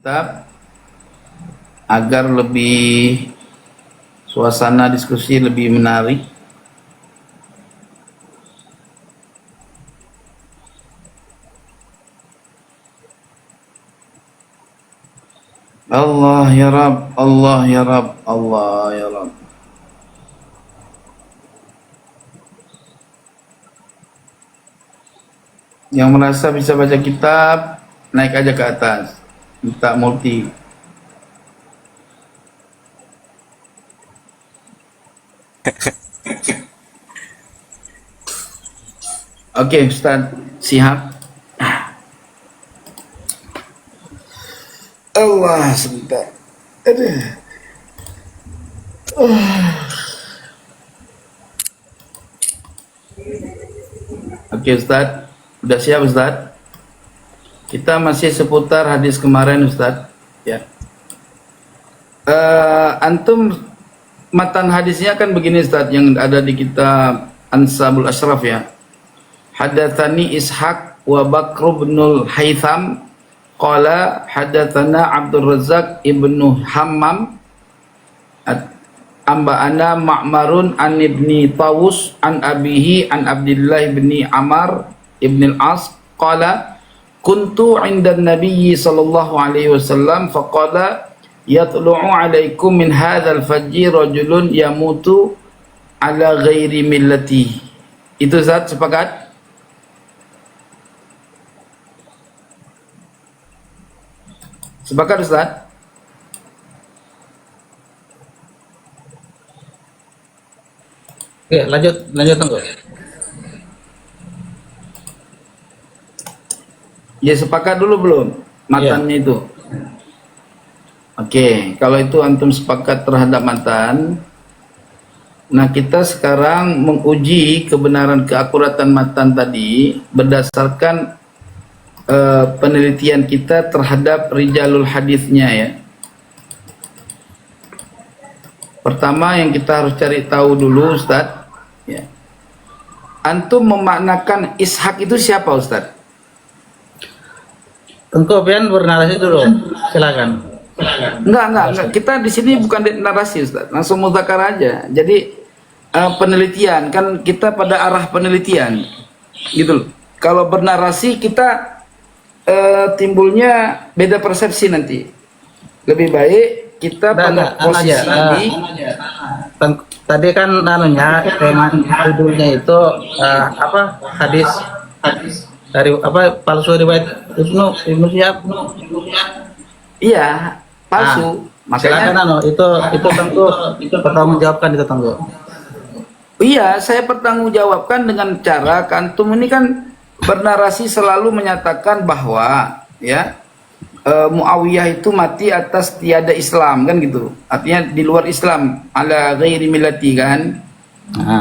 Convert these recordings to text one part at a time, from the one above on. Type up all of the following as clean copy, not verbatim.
Tetap agar lebih suasana diskusi lebih menarik. Allah ya Rabb, Allah ya Rabb, Allah ya Rabb. Yang merasa bisa baca kitab, naik aja ke atas. Minta multi. Oke, Ustaz, siap. Allah sebentar. Aduh. Oke, Ustaz. Udah siap, Ustaz? Kita masih seputar hadis kemarin, Ustaz. Ya. Antum matan hadisnya kan begini, Ustaz, yang ada di kitab Ansabul Ashraf ya. Hadatsani Ishaq wa Bakr bin Haytham qala hadatsana Abdul Razzaq ibnu Hammam amba'ana Ma'marun an ibni Tawus an abihi an Abdullah ibni Amr ibn al-As qala kuntu 'inda an-nabiy sallallahu alaihi wasallam faqala yatlu'u 'alaikum min hadzal fajr rajulun yamutu ala ghairi millati. Itu Ustaz, sepakat? Sepakat, Ustaz? Oke, lanjut tunggu. Ya, sepakat dulu belum matannya itu? Oke, kalau itu antum sepakat terhadap matan, nah kita sekarang menguji kebenaran keakuratan matan tadi berdasarkan penelitian kita terhadap rijalul hadisnya ya. Pertama yang kita harus cari tahu dulu, Ustaz, ya. Antum memaknakan Ishaq itu siapa, Ustaz? Tengku pian bernarasi dulu. Silakan. Enggak. Kita di sini bukan narasi, Ustaz. Langsung mudzakarah aja. Jadi penelitian kan kita pada arah penelitian, gitu loh. Kalau bernarasi kita timbulnya beda persepsi nanti. Lebih baik kita pada posisi ini. Tadi kan tema judulnya itu apa hadis dari apa palsu riwayat Ibnu Syihab. Iya, palsu. Makanya itu tentu pertanggungjawabkan itu tunggu. Iya, saya pertanggungjawabkan dengan cara kantum ini kan bernarasi selalu menyatakan bahwa ya Muawiyah itu mati atas tiada Islam kan gitu. Artinya di luar Islam, ala ghairi millati kan.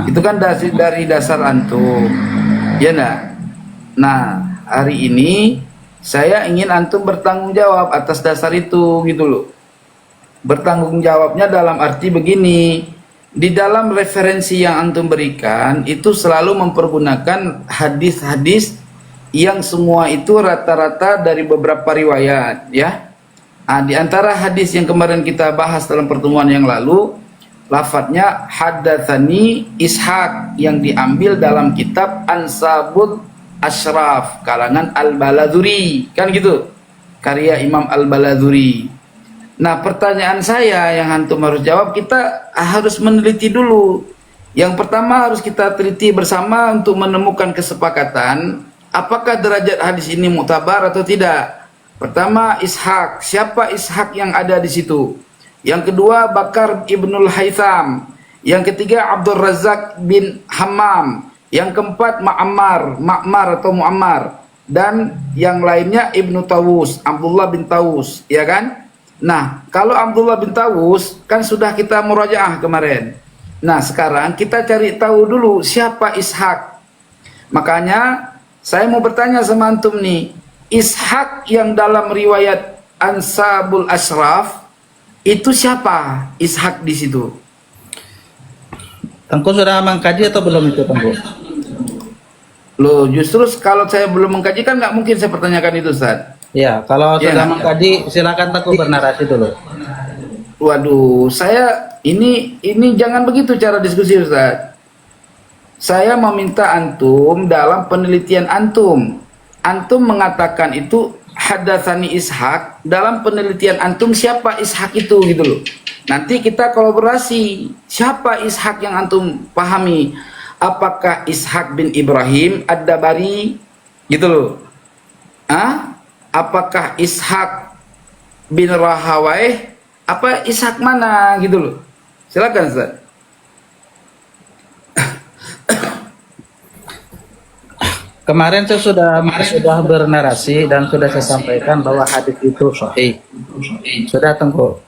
Itu kan dari dasar antum. Ya nah, hari ini saya ingin antum bertanggung jawab atas dasar itu gitu loh. Bertanggung jawabnya dalam arti begini, di dalam referensi yang antum berikan itu selalu mempergunakan hadis-hadis yang semua itu rata-rata dari beberapa riwayat ya. Di antara hadis yang kemarin kita bahas dalam pertemuan yang lalu, lafadznya hadatsani Ishaq yang diambil dalam kitab Ansabul Ashraf karangan Al-Baladhuri kan gitu, karya Imam Al-Baladhuri. Nah, pertanyaan saya yang antum harus jawab, kita harus meneliti dulu. Yang pertama harus kita teliti bersama untuk menemukan kesepakatan apakah derajat hadis ini muktabar atau tidak. Pertama, Ishaq. Siapa Ishaq yang ada di situ? Yang kedua, Bakar ibnul Haytham. Yang ketiga, Abdul Razzaq bin Hammam. Yang keempat, Ma'mar atau Muammar. Dan yang lainnya Ibnu Tawus, Abdullah bin Tawus, ya kan? Nah, kalau Abdullah bin Tawus kan sudah kita murajaah kemarin. Nah, sekarang kita cari tahu dulu siapa Ishaq. Makanya saya mau bertanya sama antum nih, Ishaq yang dalam riwayat Ansabul Ashraf itu siapa? Ishaq di situ. Tengku sudah mengkaji atau belum itu Tengku? Loh, justru kalau saya belum mengkaji kan nggak mungkin saya pertanyakan itu, Ustaz. Ya, kalau Ya, sudah nggak? mengkaji, silakan Tengku bernarasi dulu. Waduh, saya ini jangan begitu cara diskusi Ustaz. Saya meminta antum dalam penelitian antum. Antum mengatakan itu hadatsani Ishak, dalam penelitian antum siapa Ishak itu gitu loh. Nanti kita kolaborasi. Siapa Ishak yang antum pahami? Apakah Ishak bin Ibrahim Ad-Dabari gitu loh. Ah? Apakah Ishak bin Rahawai? Apa Ishak mana gitu loh. Silakan Ustaz. Kemarin saya sudah bernarasi dan sudah saya sampaikan bahwa hadis itu sahih. Sudah Tengku.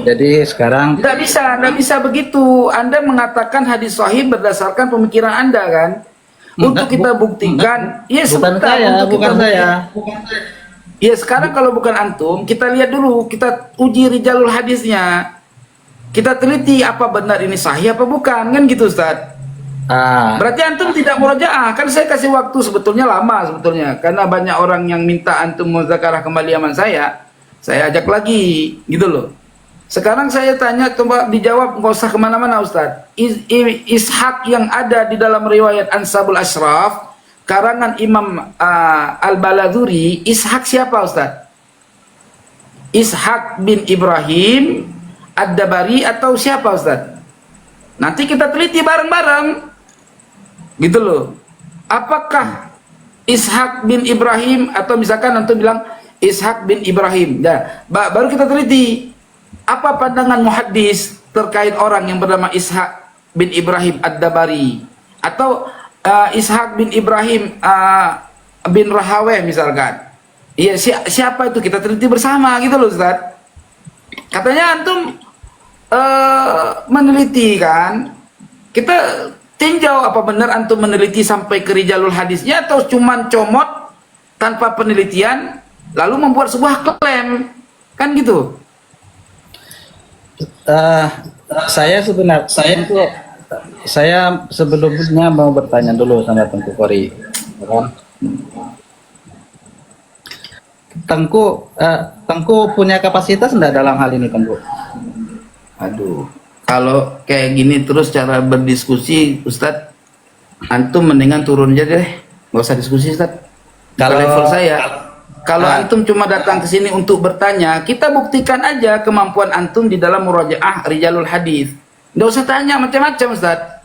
Jadi sekarang Tidak bisa begitu. Anda mengatakan hadis sahih berdasarkan pemikiran Anda kan? Untuk kita buktikan, ya bukan sebentar saya, untuk bukan kita saya. Ya sekarang kalau bukan antum, kita lihat dulu, kita uji rijalul hadisnya. Kita teliti apa benar ini sahih apa bukan, kan gitu Ustaz. Ah, Berarti antum tidak murajaah, kan saya kasih waktu sebetulnya lama sebetulnya, karena banyak orang yang minta antum muzakarah kembali aman saya ajak lagi, gitu loh. Sekarang saya tanya, coba dijawab, nggak usah kemana-mana Ustaz. Ishak yang ada di dalam riwayat Ansabul Ashraf, karangan Imam Al-Baladhuri, Ishak siapa Ustaz? Ishak bin Ibrahim Ad-Dabari atau siapa Ustaz? Nanti kita teliti bareng-bareng. Gitu loh. Apakah Ishak bin Ibrahim atau misalkan nanti bilang Ishak bin Ibrahim. Nah, baru kita teliti. Apa pandangan muhaddis terkait orang yang bernama Ishak bin Ibrahim Ad-Dabari atau Ishak bin Ibrahim bin Rahaweh misalkan. Iya, siapa itu kita teliti bersama gitu loh Ustaz. Katanya antum meneliti kan, kita tinjau apa benar antum meneliti sampai ke rijalul hadisnya atau cuman comot tanpa penelitian lalu membuat sebuah klaim kan gitu. Saya sebelumnya mau bertanya dulu sama Tengku Kori. Tengku punya kapasitas enggak dalam hal ini Tengku? Aduh, kalau kayak gini terus cara berdiskusi Ustadz, antum mendingan turun aja deh, nggak usah diskusi Ustadz. Kalau level saya, kalau antum cuma datang ke sini untuk bertanya, kita buktikan aja kemampuan antum di dalam murajaah rijalul hadis. Nggak usah tanya macam-macam Ustadz.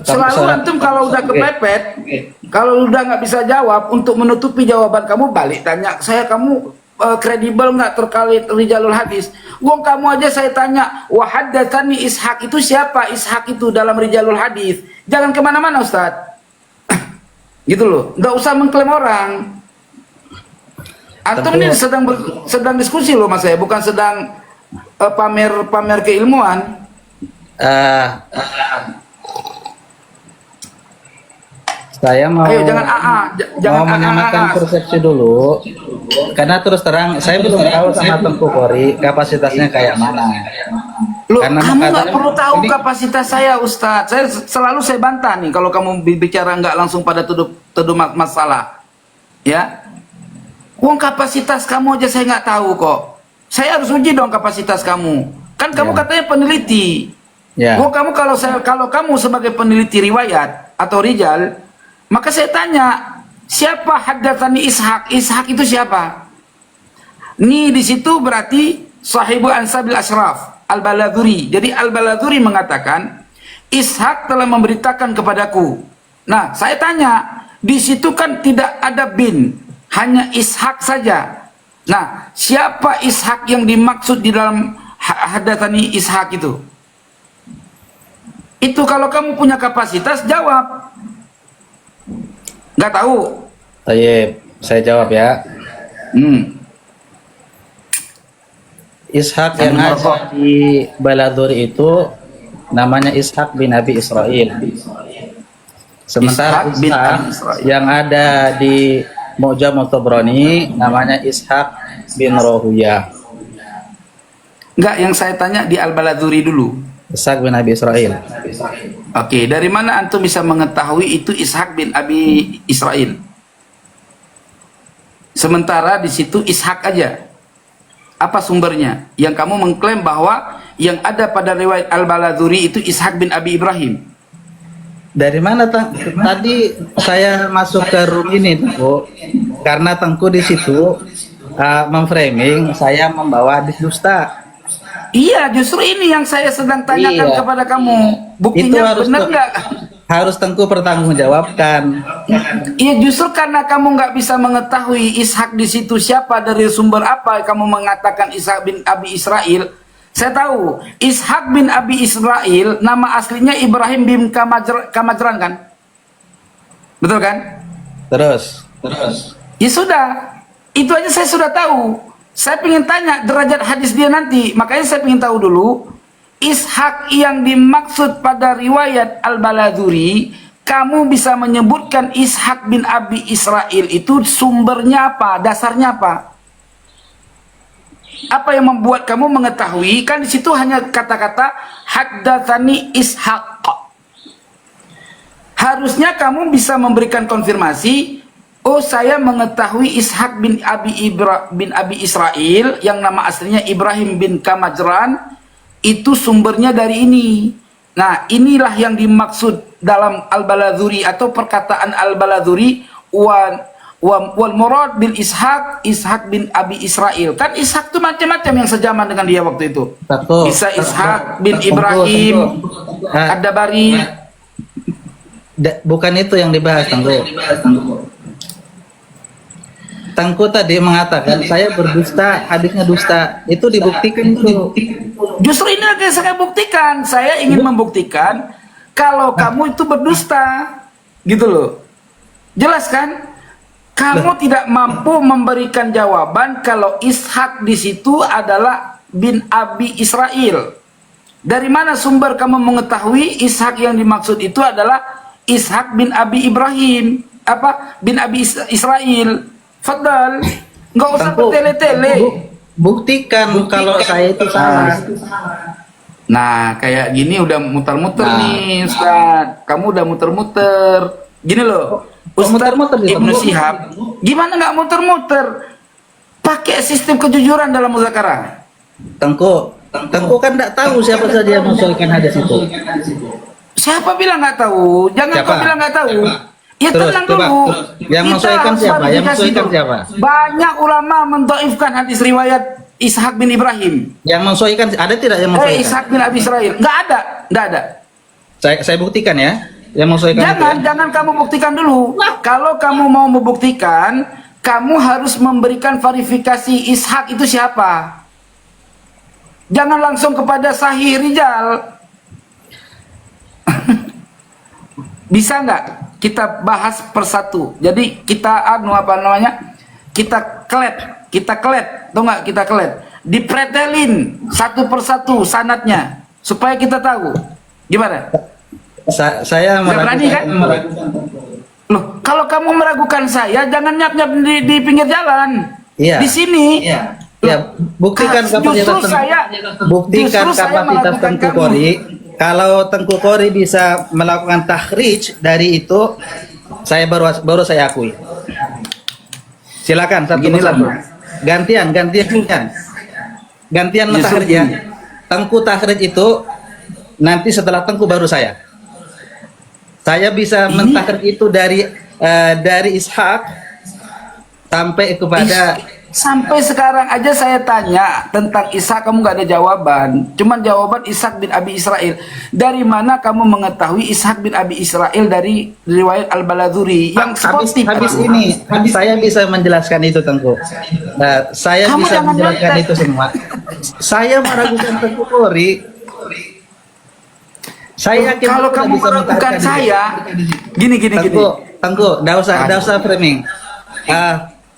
Selalu antum kalau udah kepepet, kalau udah nggak bisa jawab, untuk menutupi jawaban kamu balik tanya saya, kamu kredibel nggak terkait rijalul hadis. Wong kamu aja saya tanya, wa haddatsani Ishak itu siapa? Ishak itu dalam rijalul hadis. Jangan kemana-mana Ustadz. Gitu loh, nggak usah mengklaim orang. Antum ini sedang diskusi loh mas saya, bukan sedang pamer keilmuan. Saya mau jangan menyamakan persepsi dulu, karena terus terang saya belum tahu sama Tengku Kori kapasitasnya kayak mana. Loh, Karena kamu nggak perlu tahu kapasitas saya Ustadz. Saya selalu bantah nih kalau kamu bicara nggak langsung pada tuduh masalah. Ya, wong kapasitas kamu aja saya nggak tahu kok. Saya harus uji dong kapasitas kamu. Kan kamu katanya peneliti. Ya. Wong kamu kalau kamu sebagai peneliti riwayat atau rijal, maka saya tanya, siapa haddatsani Ishak? Ishak itu siapa? Nih di situ berarti sahibu Ansabil Ashraf Al-Baladhuri. Jadi Al-Baladhuri mengatakan Ishak telah memberitakan kepadaku. Nah, saya tanya, di situ kan tidak ada bin, hanya Ishak saja. Nah, siapa Ishak yang dimaksud di dalam haddatsani Ishak itu? Itu kalau kamu punya kapasitas jawab. Nggak tahu. Tayyib, saya jawab ya. Ishak yang ada di Baladhuri itu namanya Ishak bin Abi Israil. Sementara Ishak yang ada di Mu'jam Tabrani namanya Ishak bin Rohuya. Enggak, yang saya tanya di Al-Baladhuri dulu. Ishak bin Abi Israil. Oke, dari mana antum bisa mengetahui itu Ishak bin Abi Israil? Sementara di situ Ishak aja. Apa sumbernya? Yang kamu mengklaim bahwa yang ada pada riwayat Al-Baladhuri itu Ishak bin Abi Ibrahim. Dari mana tadi saya masuk ke room ini, Tengku, karena Tengku di situ memframing saya membawa hadis dusta. Iya, justru ini yang saya sedang tanyakan Iya. kepada kamu. Itu Buktinya benar nggak? harus Tengku pertanggungjawabkan. Iya, justru karena kamu nggak bisa mengetahui Ishak di situ siapa, dari sumber apa kamu mengatakan Ishak bin Abi Israel. Saya tahu Ishak bin Abi Israel nama aslinya Ibrahim bin Kamajran kan? Betul kan? Terus. Ya sudah, itu aja saya sudah tahu. Saya ingin tanya derajat hadis dia nanti, makanya saya ingin tahu dulu Ishak yang dimaksud pada riwayat Al-Baladhuri. Kamu bisa menyebutkan Ishak bin Abi Israel itu sumbernya apa, dasarnya apa? Apa yang membuat kamu mengetahui? Kan di situ hanya kata-kata haddatsani Ishak. Harusnya kamu bisa memberikan konfirmasi. Oh, saya mengetahui Ishak bin Abi Israel yang nama aslinya Ibrahim bin Kamajran itu sumbernya dari ini. Nah, inilah yang dimaksud dalam Al-Baladhuri atau perkataan Al-Baladhuri wal murad bil Ishak bin Abi Israel. Kan Ishak itu macam-macam yang sejaman dengan dia waktu itu. Tengku. Bisa Ishak bin Ibrahim Ad-Dabari. Bukan itu yang dibahas, Tengku. Tengku tadi mengatakan saya berdusta, hadisnya dusta. Itu dibuktikan itu. Justru ini yang saya buktikan. Saya ingin membuktikan kalau kamu itu berdusta, gitu loh. Jelas kan? Kamu tidak mampu memberikan jawaban kalau Ishak di situ adalah bin Abi Israel. Dari mana sumber kamu mengetahui Ishak yang dimaksud itu adalah Ishak bin Abi Ibrahim? Apa? Bin Abi Israel. Fadal, nggak usah bertele-tele. Buktikan kalau saya itu salah. Nah, kayak gini udah muter-muter nih, Ustaz. Kamu udah muter-muter. Gini loh, Ustaz muter-muter gitu, Ibnu Tengku. Syihab. Gimana nggak muter-muter? Pakai sistem kejujuran dalam muzakarah. Tengku kan tidak tahu siapa saja yang mensuaikan hadis itu. Siapa bilang nggak tahu? Jangan Siapa? kau bilang nggak tahu. Ya Terus, tenang coba. dulu. Yang Kita mensuaikan harus siapa? Yang verifikasi mensuaikan dulu. siapa? Banyak ulama mendoifkan hadis riwayat Ishak bin Ibrahim. Yang mensuaikan ada tidak yang mensuaikan? Ishak bin Abi Israel. Nggak ada. Saya buktikan ya. Yang mensuaikan Jangan kamu buktikan dulu. Kalau kamu mau membuktikan, kamu harus memberikan verifikasi Ishak itu siapa. Jangan langsung kepada Sahih Rijal. Bisa nggak kita bahas persatu? Jadi kita Kita klet, tahu nggak? Kita klet, dipretelin satu persatu sanatnya supaya kita tahu. Gimana? Saya Nggak berani kan? Loh, kalau kamu meragukan saya, jangan nyap-nyap di pinggir jalan. Iya. Di sini. Ya, buktikan kapasitas Tengku Qori. Kalau Tengku Qori bisa melakukan takhrij dari itu, saya baru saya akui. Silakan satu persatu. Gantian takhrij ya. Tengku takhrij itu nanti setelah Tengku baru saya. Saya bisa mentakhrij itu dari Ishak sampai kepada Sampai sekarang aja saya tanya tentang Ishak, kamu nggak ada jawaban. Cuman jawaban Ishak bin Abi Israel. Dari mana kamu mengetahui Ishak bin Abi Israel dari riwayat Al-Baladhuri yang sportif? habis ini saya bisa menjelaskan itu, Tengku. Saya Kamu bisa jangan menjelaskan nyontek. itu semua. Saya meragukan Tengku Qori. Saya yakin Kalau Tengku kamu bisa meragukan mentakhrij itu. saya, gini. Tengku, enggak usah framing.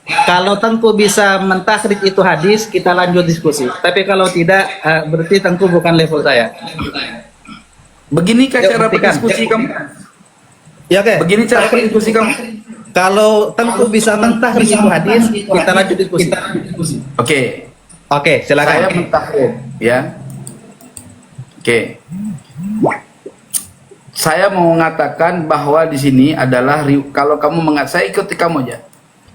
Kalau Tengku bisa mentakhrij itu hadis, kita lanjut diskusi. Tapi kalau tidak, berarti Tengku bukan level saya. Begini kan Yuk, cara buktikan. berdiskusi kamu? Ya, oke. Begini cara berdiskusi kamu? Kalau Tengku bisa mentakhrij itu hadis, kita lanjut diskusi. Oke. Oke, silakan. Saya mentahrir, ya. Oke. Saya mau mengatakan bahwa di sini adalah kalau kamu saya ikuti kamu aja.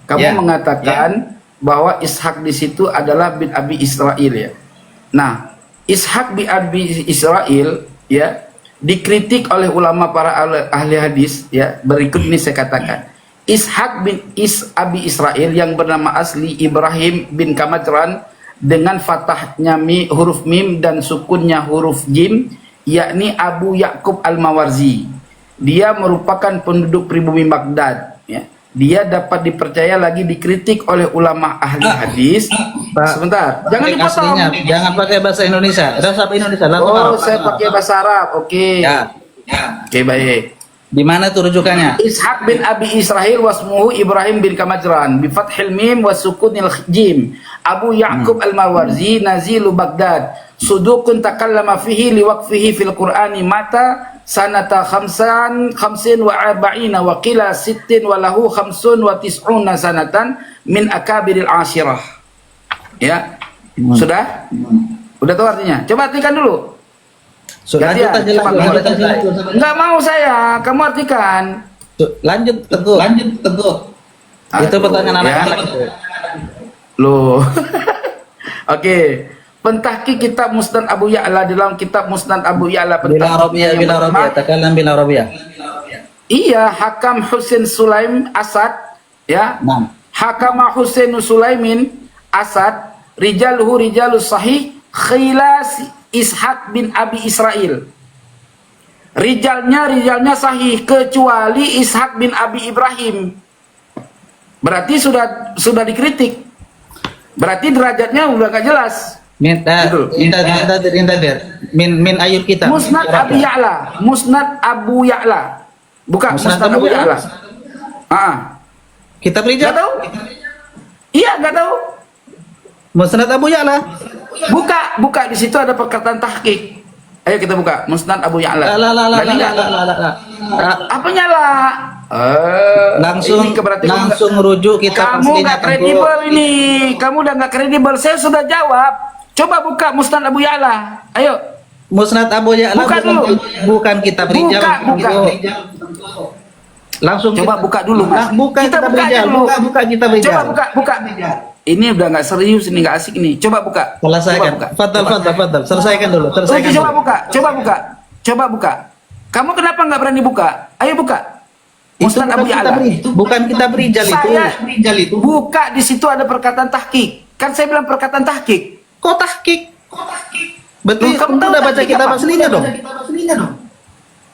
Kamu Ya. mengatakan bahwa Ishak di situ adalah bin Abi Israil ya. Nah, Ishak bin Abi Israil ya dikritik oleh ulama para ahli hadis ya. Berikut ini saya katakan. Ishak bin Abi Israil yang bernama asli Ibrahim bin Kamajran dengan fathahnya huruf mim dan sukunnya huruf jim, yakni Abu Yakub Al-Mawarzi. Dia merupakan penduduk pribumi Baghdad ya. Dia dapat dipercaya lagi dikritik oleh ulama ahli hadis. Pak, Sebentar, jangan pakai dipotong. aslinya, jangan pakai bahasa Indonesia. Bahasa Indonesia langsung Oh, Arab. saya pakai bahasa Arab. Oke. Ya. Oke, baik. Di mana tuh rujukannya? Ishak bin Abi Israil wasmuhu Ibrahim bin Kamajran bi fathil mim wa sukunil jim. Abu Ya'qub Al-Mawarzi nazilu Baghdad. Sudukun takallama fihi liwaqfihi fil Qur'ani mata sanata khamsin wa arba'ina wa qila sittin wa lahu khamsun wa tis'una sanatan min akabiril ashirah. Ya. Sudah? Udah tahu artinya? Coba artikan dulu. Lanjut aja, lanjut. Enggak mau saya, kamu artikan. Lanjut Teguh. Itu pertanyaan ya. anak-anak itu. Loh. Oke. Pentahqiq kitab Musnad Abu Ya'la dalam kitab Musnad Abu Ya'la Bila Arabiyah, takalam bila Arabiyah. Iya, Hakam Husain Sulaim Asad, ya. Nah. Hakam Husain Sulaimin Asad, rijaluhu rijalus sahih, khilas Ishak bin Abi Israil. Rijalnya sahih kecuali Ishak bin Abi Ibrahim. Berarti sudah dikritik. Berarti derajatnya udah gak jelas. Min ayat kita. Musnad Abu Ya'la, Musnad Abu Ya'la. Bukan Musnad Abu Ya'la. Kitab Gak Rijal. tahu? Iya, gak tahu. Musnad Abu Ya'la. Buka di situ ada perkataan tahqiq. Ayo kita buka Musnad Abu Ya'la. Apanya lah? Langsung rujuk kita. Kamu nggak kredibel ini. Kamu udah nggak kredibel. Saya sudah jawab. Coba buka Musnad Abu Ya'la. Ayo. Musnad Abu Ya'la Buka dulu. bukan kitab Rijal. Buka. Langsung Coba buka dulu, Mas. Buka Kita kitab buka Rijal. dulu. Buka kitab Rijal. Coba buka. Ini udah nggak serius, ini nggak asik nih. Coba buka. Selesaikan. Fadal. Selesaikan dulu. Coba buka. Kamu kenapa nggak berani buka? Ayo buka. Musnad Abu Ya'la. Bukan kitab Rijal itu. Buka di situ ada perkataan tahqiq. Kan saya bilang perkataan tahqiq. Kok tahqiq? Berarti Kamu tahu udah baca tahqiq kitab apa? aslinya dong.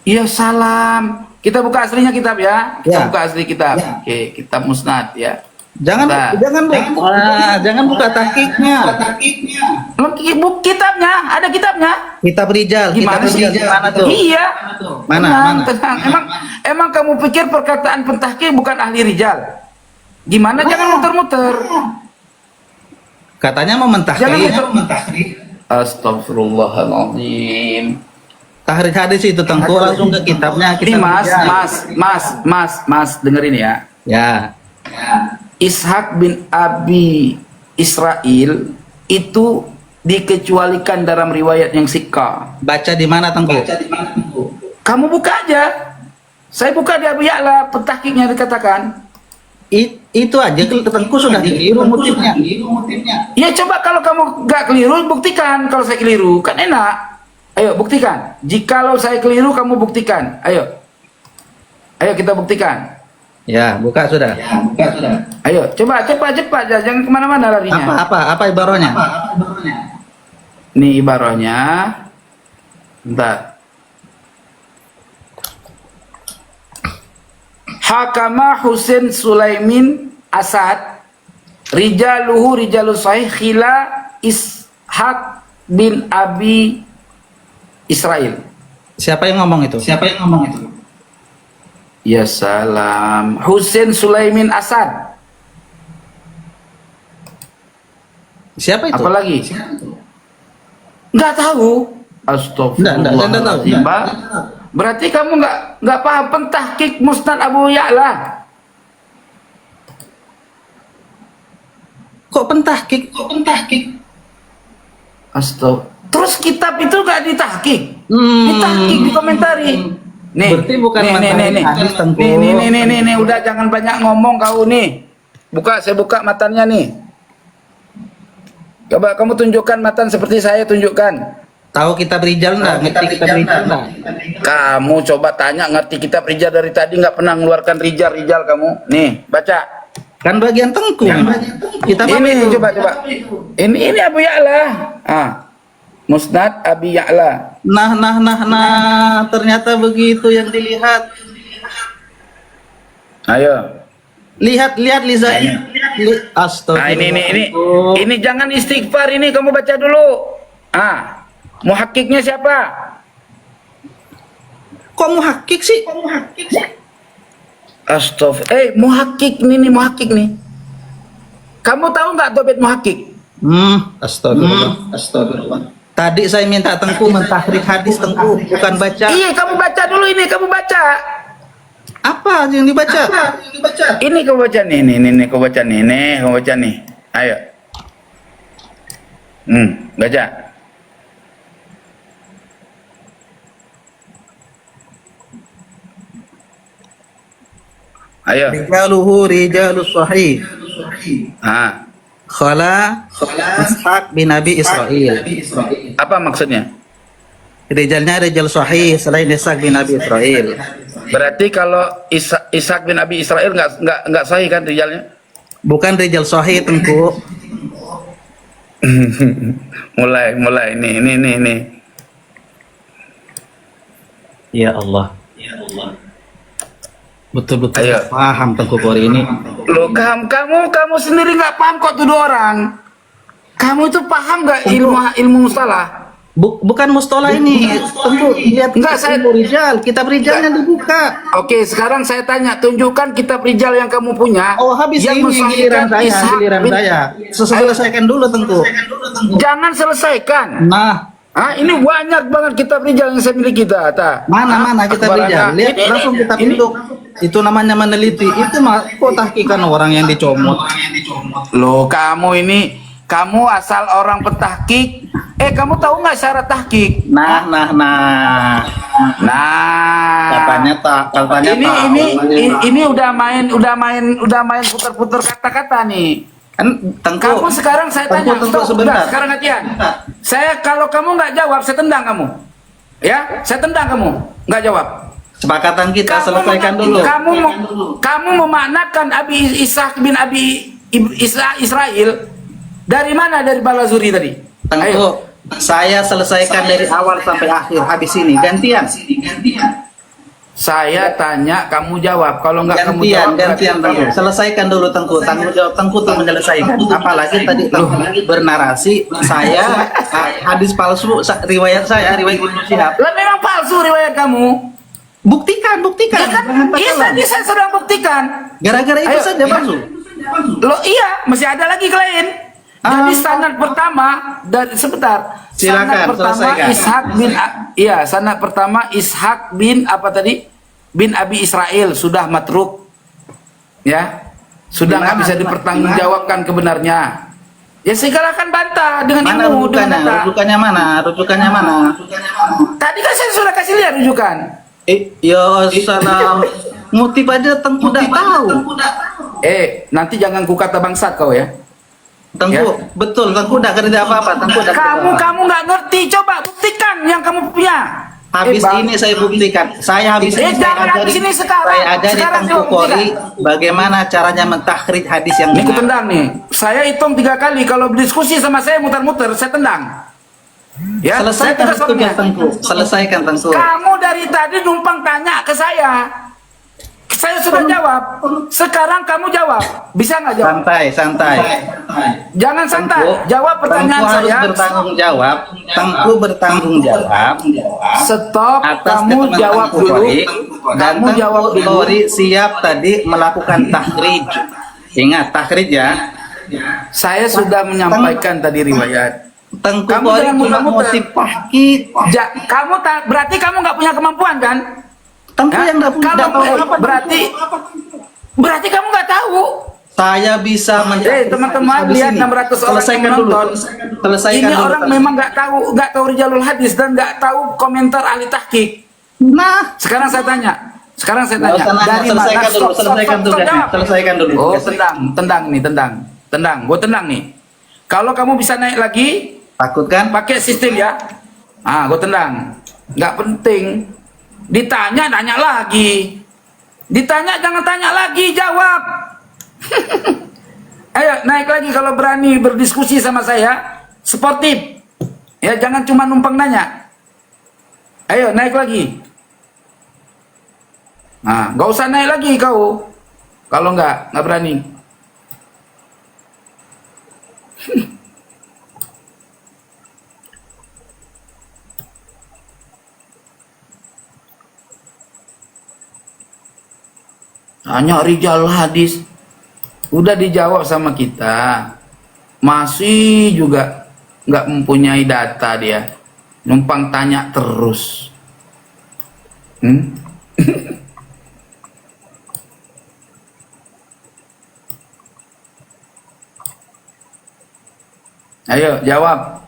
Iya, salam. Kita buka aslinya kitab ya. Kita Ya. buka asli kitab. Ya. Oke, kitab Musnad ya. Jangan buka tahqiqnya. Kitabnya, ada kitabnya. Kitab Rijal. Gimana Kitab sih? Rijal mana tuh? Iya. Mana? Tenang. Emang kamu pikir perkataan pentahqiq bukan ahli rijal? Gimana? Jangan muter-muter. Katanya mau mentahqiq. Jangan muter-muter. Astagfirullahaladzim. Tahrir hadis itu Tengku langsung ke kitabnya. Ini Mas, dengerin ya. Ya. Ishak bin Abi Israil itu dikecualikan dalam riwayat yang sikka. Baca di mana Tengku? Kamu buka aja. Saya buka di Abu Ya'la, pentahqiqnya dikatakan. Itu aja Tengku sudah keliru motifnya. Ya coba kalau kamu nggak keliru, buktikan kalau saya keliru. Kan enak. Ayo buktikan. Jikalau saya keliru, kamu buktikan. Ayo kita buktikan. Ya, buka sudah. Ayo, coba cepat, jangan kemana-mana larinya. Apa ibaratnya? Ini ibaratnya. Bentar. Hakama Husain Sulaimin Asad, rijaluhu rijalus sahih khila Ishak bin Abi Israil. Siapa yang ngomong itu? Ya salam. Husain Sulaimin Asad. Siapa itu? Apalagi? Nggak tahu. Astagfirullahaladzim. Mbak. Berarti kamu nggak paham pentahqiq Musnad Abu Ya'la. Kok pentahqiq? Terus kitab itu nggak ditahqiq? Ditahqiq, dikomentari. Nih, Berarti bukan nih, hadis Tengku. nih, udah jangan banyak ngomong kau nih. Buka, saya buka matanya nih. Coba kamu tunjukkan matan seperti saya tunjukkan. Tahu kitab Rijal enggak? Ngerti kitab Rijal enggak? Kamu coba tanya ngerti kitab Rijal dari tadi nggak pernah mengeluarkan Rijal kamu. Nih, baca. Kan bagian tengku. Kitab apa Ini itu? coba. Ini Abu Ya'la. Musnad Abi Ya'la. Nah, ternyata begitu yang dilihat. Ayo. Lihat Liza. Nah, ini jangan istighfar ini kamu baca dulu. Muhakkiknya siapa? Kok muhakkik sih? Muhakkik nih. Kamu tahu nggak dobit muhakkik? Astagfirullah. Tadi saya minta Tengku mentahrik hadis, Tengku, bukan baca. Iya, kamu baca dulu ini, kamu baca. Apa yang dibaca? Ini kamu baca nih, kamu baca nih. Ayo. Baca. Ayo. Rijaluhu rijalus sahih. Khala Ishaq bin Abi Israil. Apa maksudnya? Rijalnya rijal sahih selain Ishaq bin Abi Israil. Berarti kalau Ishaq bin Abi Israil nggak sahih kan rijalnya? Bukan rijal sahih, Tengku. mulai ini. Ya Allah. Betul-betul paham Tengku Kori ini. Loh, kamu sendiri nggak paham kok tuduh orang. Kamu itu paham nggak ilmu mustalah? Bukan mustalah ini. Tengku, lihat kitab Rijalnya dibuka. Oke, sekarang saya tanya, tunjukkan kitab Rijal yang kamu punya. Oh, habis yang ini giliran saya. Selesaikan dulu, Tengku. Jangan selesaikan. Nah, ini banyak banget kitab Rijal yang saya miliki kita. Mana kitab Rijal? Lihat langsung kitab itu namanya meneliti. Itu mah kok tahkikan orang yang dicomot. Loh, kamu asal orang petahkik. Kamu tahu nggak syarat tahkik? Nah. Katanya ini udah main putar-putar kata-kata nih. Tengku, Kamu sekarang saya tanya, sebentar. Sekarang latihan. Kalau kamu nggak jawab, saya tendang kamu. Ya, saya tendang kamu. Nggak jawab. Sepakatan kita selesaikan dulu. Kamu memaknakan Abi Ishaq bin Abi Israil dari mana? Dari Balazuri tadi. Tengku, saya selesaikan dari awal sampai akhir. Habis ini gantian. Saya tanya, kamu jawab. Kalau nggak kamu jawab, gantian. Tengku. Selesaikan dulu, Tengku. Tanggung jawab Tengku tuh menyelesaikan. Apalagi tadi Tengku bernarasi saya hadis palsu, riwayat Ibnu Syihab. Lah memang palsu riwayat kamu. Buktikan. Iya, tadi saya sedang buktikan. Gara-gara itu saja palsu. Loh iya, masih ada lagi lain. Jadi sanad pertama sebentar. Silakan, sanad pertama Ishaq bin apa tadi? Bin Abi Israil sudah matruk. Ya. Sudah nggak bisa dipertanggungjawabkan kebenarnya. Ya silakan bantah dengan ilmu, dengan data. Rujukannya mana? Tadi kan saya sudah kasih lihat rujukan. Ya salam. Motif aja Tengku udah tahu. Nanti jangan kukata bangsat kau ya. Tengku, betul. Tengku udah kerja apa-apa. Kamu nggak ngerti. Coba buktikan yang kamu punya. Habis ini saya buktikan. Saya ajari Tengku Kori bagaimana caranya mentahrid hadis yang benar. Ini tendang nih. Saya hitung 3 kali. Kalau berdiskusi sama saya muter-muter, saya tendang. Ya, selesaikan Tengku. Selesaikan Tengku. Kamu dari tadi numpang tanya ke saya. Saya sudah jawab. Sekarang kamu jawab. Bisa nggak jawab? Santai. Jangan santai. Jawab pertanyaan Tengku saya. Harus bertanggung jawab. Tengku bertanggung jawab. Stop. Atas Kamu jawab dulu. Dan Tengku Kori siap tadi melakukan tahrij. Ingat tahrij ya. Saya sudah menyampaikan tadi riwayat. Tengku Kori cuma motif tahqiq. Berarti kamu nggak punya kemampuan kan? Tengku yang nggak punya apa? Berarti kamu nggak tahu. Saya bisa teman-teman lihat 600 orang yang menonton. Ini orang memang nggak tahu Rijalul Hadis dan nggak tahu komentar ahli tahqiq. Nah, sekarang saya tanya, Sekarang saya Nggak tanya, usah nanya, dari mana? selesaikan dulu, selesaikan dulu, jawab. selesaikan dulu. Oh, tendang nih, tendang. Gue tendang nih. Kalau kamu bisa naik lagi, Takut kan? pakai sistem ya. Gue tendang. Nggak penting. Ditanya, nanya lagi. Ditanya, jangan tanya lagi, jawab. Ayo, naik lagi kalau berani berdiskusi sama saya. Sportif. Ya, jangan cuma numpang nanya. Ayo, naik lagi. Nggak usah naik lagi kau. Kalau nggak berani. Tanya Rijal Hadis. Udah dijawab sama kita. Masih juga nggak mempunyai data dia. Numpang tanya terus. Ayo jawab.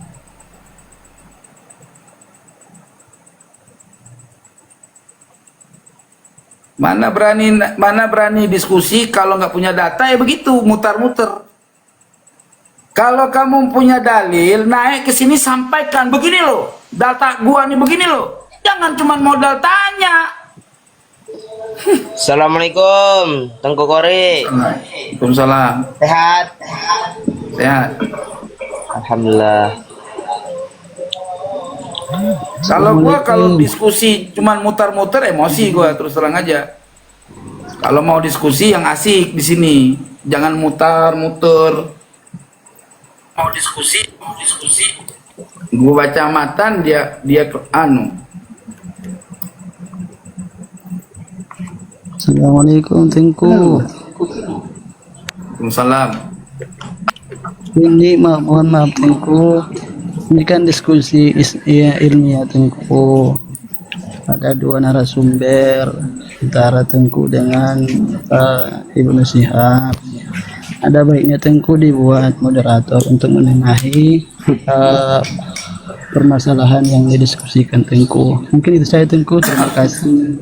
Mana berani diskusi kalau nggak punya data ya begitu, mutar-muter. Kalau kamu punya dalil, naik ke sini sampaikan begini loh, data gua nih begini loh. Jangan cuma modal tanya. Assalamualaikum, Tengku Kori. Waalaikumsalam. Sehat? Sehat. Alhamdulillah. Kalau diskusi cuman mutar-muter emosi gua terus terang aja. Kalau mau diskusi yang asik di sini, jangan mutar-muter. Mau diskusi. Gua baca matan dia Assalamualaikum Tengku. Waalaikumsalam. Ini mohon maaf Tengku. Ini kan diskusi ilmiah Tengku. Ada dua narasumber antara Tengku dengan Ibnu Syihab. Ada baiknya Tengku dibuat moderator untuk menengahi permasalahan yang didiskusikan Tengku. Mungkin itu saya Tengku. Terima kasih.